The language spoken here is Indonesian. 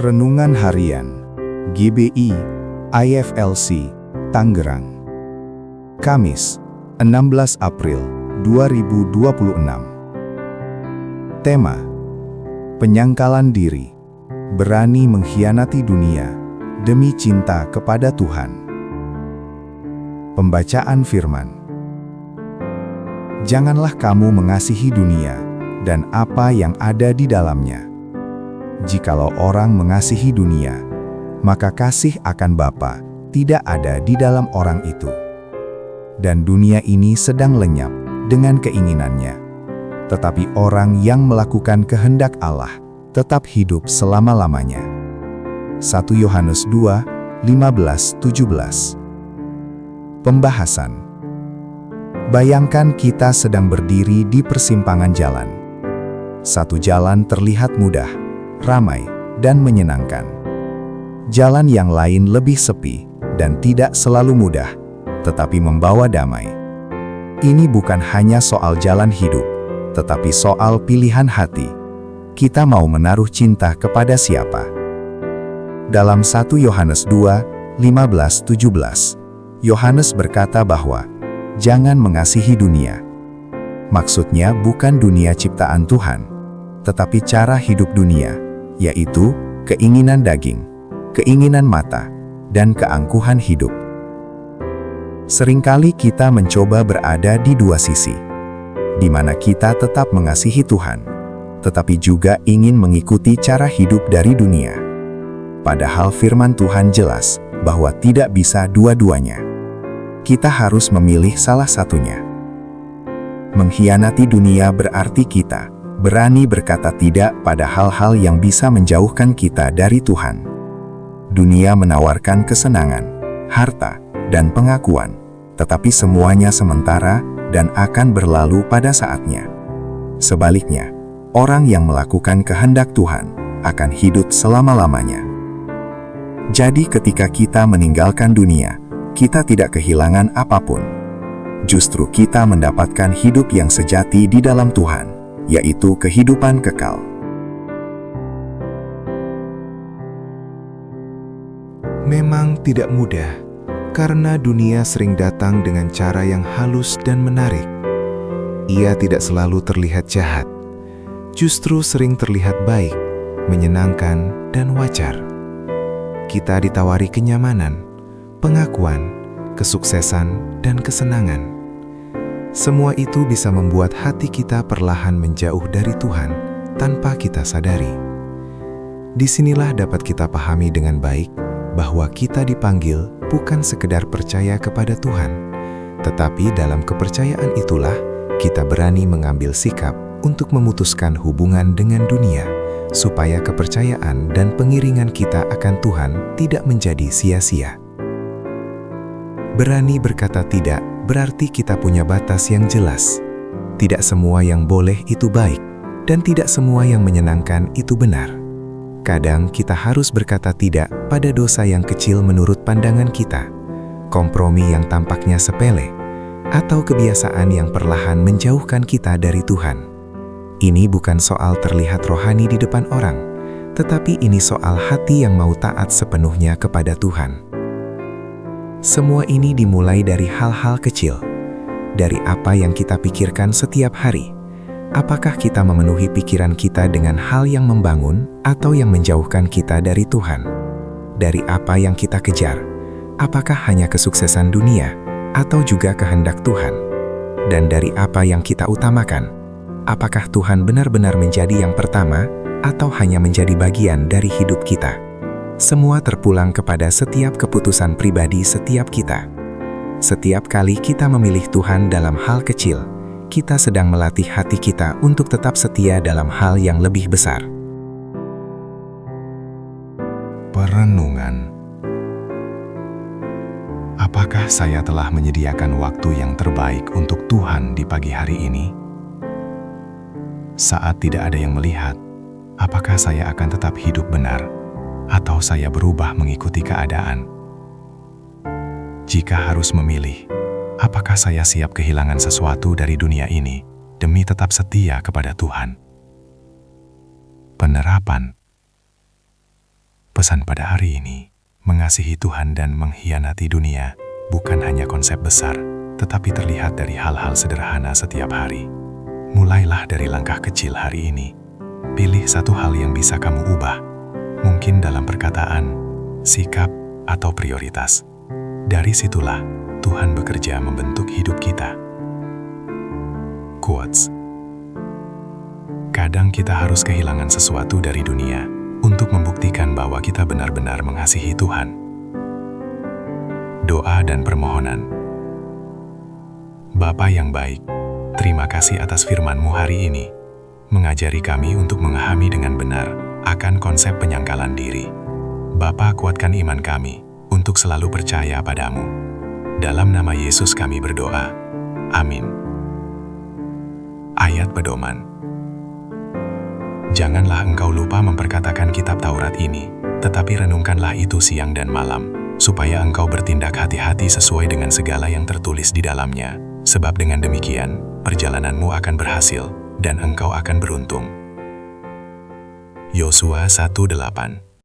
Renungan Harian GBI IFLC Tangerang, Kamis 16 April 2026. Tema: Penyangkalan diri, berani mengkhianati dunia demi cinta kepada Tuhan. Pembacaan firman. Janganlah kamu mengasihi dunia dan apa yang ada di dalamnya. Jikalau orang mengasihi dunia, maka kasih akan Bapa tidak ada di dalam orang itu. Dan dunia ini sedang lenyap dengan keinginannya. Tetapi orang yang melakukan kehendak Allah tetap hidup selama-lamanya. 1 Yohanes 2, 15-17. Pembahasan. Bayangkan kita sedang berdiri di persimpangan jalan. Satu jalan terlihat mudah, ramai, dan menyenangkan. Jalan yang lain lebih sepi dan tidak selalu mudah, tetapi membawa damai. Ini bukan hanya soal jalan hidup, tetapi soal pilihan hati. Kita mau menaruh cinta kepada siapa? Dalam 1 Yohanes 2, 15-17, Yohanes berkata bahwa jangan mengasihi dunia. Maksudnya bukan dunia ciptaan Tuhan, tetapi cara hidup dunia, yaitu keinginan daging, keinginan mata, dan keangkuhan hidup. Seringkali kita mencoba berada di dua sisi, di mana kita tetap mengasihi Tuhan, tetapi juga ingin mengikuti cara hidup dari dunia. Padahal firman Tuhan jelas bahwa tidak bisa dua-duanya. Kita harus memilih salah satunya. Mengkhianati dunia berarti kita berani berkata tidak pada hal-hal yang bisa menjauhkan kita dari Tuhan. Dunia menawarkan kesenangan, harta, dan pengakuan, tetapi semuanya sementara dan akan berlalu pada saatnya. Sebaliknya, orang yang melakukan kehendak Tuhan akan hidup selama-lamanya. Jadi ketika kita meninggalkan dunia, kita tidak kehilangan apapun. Justru kita mendapatkan hidup yang sejati di dalam Tuhan, yaitu kehidupan kekal. Memang tidak mudah, karena dunia sering datang dengan cara yang halus dan menarik. Ia tidak selalu terlihat jahat, justru sering terlihat baik, menyenangkan, dan wajar. Kita ditawari kenyamanan, pengakuan, kesuksesan, dan kesenangan. Semua itu bisa membuat hati kita perlahan menjauh dari Tuhan tanpa kita sadari. Disinilah dapat kita pahami dengan baik bahwa kita dipanggil bukan sekedar percaya kepada Tuhan, tetapi dalam kepercayaan itulah kita berani mengambil sikap untuk memutuskan hubungan dengan dunia, supaya kepercayaan dan pengiringan kita akan Tuhan tidak menjadi sia-sia. Berani berkata tidak berarti kita punya batas yang jelas. Tidak semua yang boleh itu baik, dan tidak semua yang menyenangkan itu benar. Kadang kita harus berkata tidak pada dosa yang kecil menurut pandangan kita, kompromi yang tampaknya sepele, atau kebiasaan yang perlahan menjauhkan kita dari Tuhan. Ini bukan soal terlihat rohani di depan orang, tetapi ini soal hati yang mau taat sepenuhnya kepada Tuhan. Semua ini dimulai dari hal-hal kecil, dari apa yang kita pikirkan setiap hari. Apakah kita memenuhi pikiran kita dengan hal yang membangun atau yang menjauhkan kita dari Tuhan? Dari apa yang kita kejar, apakah hanya kesuksesan dunia atau juga kehendak Tuhan? Dan dari apa yang kita utamakan, apakah Tuhan benar-benar menjadi yang pertama atau hanya menjadi bagian dari hidup kita? Semua terpulang kepada setiap keputusan pribadi setiap kita. Setiap kali kita memilih Tuhan dalam hal kecil, kita sedang melatih hati kita untuk tetap setia dalam hal yang lebih besar. Perenungan. Apakah saya telah menyediakan waktu yang terbaik untuk Tuhan di pagi hari ini? Saat tidak ada yang melihat, apakah saya akan tetap hidup benar? Atau saya berubah mengikuti keadaan? Jika harus memilih, apakah saya siap kehilangan sesuatu dari dunia ini demi tetap setia kepada Tuhan? Penerapan. Pesan pada hari ini, mengasihi Tuhan dan mengkhianati dunia, bukan hanya konsep besar, tetapi terlihat dari hal-hal sederhana setiap hari. Mulailah dari langkah kecil hari ini. Pilih satu hal yang bisa kamu ubah, mungkin dalam perkataan, sikap, atau prioritas. Dari situlah, Tuhan bekerja membentuk hidup kita. Quotes. Kadang kita harus kehilangan sesuatu dari dunia untuk membuktikan bahwa kita benar-benar mengasihi Tuhan. Doa dan permohonan. Bapa yang baik, terima kasih atas firman-Mu hari ini, mengajari kami untuk memahami dengan benar akan konsep penyangkalan diri. Bapa, kuatkan iman kami untuk selalu percaya padamu. Dalam nama Yesus kami berdoa. Amin. Ayat pedoman. Janganlah engkau lupa memperkatakan kitab Taurat ini, tetapi renungkanlah itu siang dan malam, supaya engkau bertindak hati-hati sesuai dengan segala yang tertulis di dalamnya. Sebab dengan demikian, perjalananmu akan berhasil, dan engkau akan beruntung. Yosua 1:8